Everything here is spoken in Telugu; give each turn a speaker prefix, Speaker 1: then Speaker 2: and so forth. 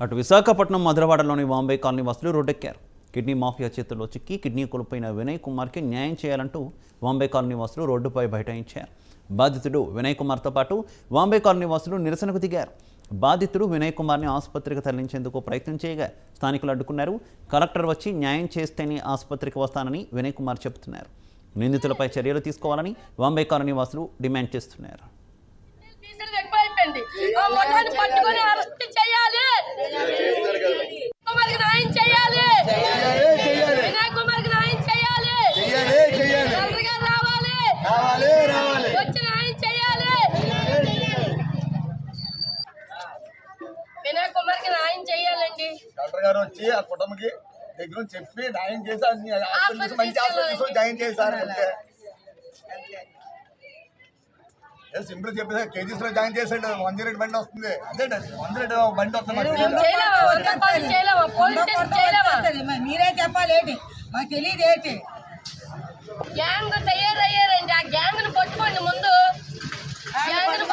Speaker 1: అటు విశాఖపట్నం మధురవాడలోని వాంబే కాలనీ వాసులు రోడ్డెక్కారు. కిడ్నీ మాఫియా చేతుల్లో చిక్కి కిడ్నీ కోల్పోయిన వినయ్ కుమార్కి న్యాయం చేయాలంటూ వాంబే కాలనీ వాసులు రోడ్డుపై బైఠాయించారు. బాధితుడు వినయ్ కుమార్తో పాటు వాంబే కాలనీ వాసులు నిరసనకు దిగారు. బాధితుడు వినయ్ కుమార్ని ఆసుపత్రికి తరలించేందుకు ప్రయత్నం చేయగా స్థానికులు అడ్డుకున్నారు. కలెక్టర్ వచ్చి న్యాయం చేస్తేనే ఆసుపత్రికి వస్తానని వినయ్ కుమార్ చెబుతున్నారు. నిందితులపై చర్యలు తీసుకోవాలని వాంబే కాలనీ వాసులు డిమాండ్ చేస్తున్నారు.
Speaker 2: వినయ్ కుమార్కి న్యాయం చేయాలండి.
Speaker 3: డాక్టర్ గారు వచ్చి ఆ కుటుంబకి దగ్గర చెప్పి న్యాయం చేసి మంచి హాస్పిటల్ జాయిన్ చేశారు. సింపుల్ చెప్పేసి కేజీస్ లో జాయిన్ చేసాడు. 108 బండి వస్తుంది. అదే 108 బండి వస్తుంది.
Speaker 2: మీరే చెప్పాలి ఏంటి, మాకు తెలియదు ఏంటి. గ్యాంగ్ తయారయ్యారండి. ఆ గ్యాంగ్ ను పట్టుకోండి, ముందు గ్యాంగ్ ను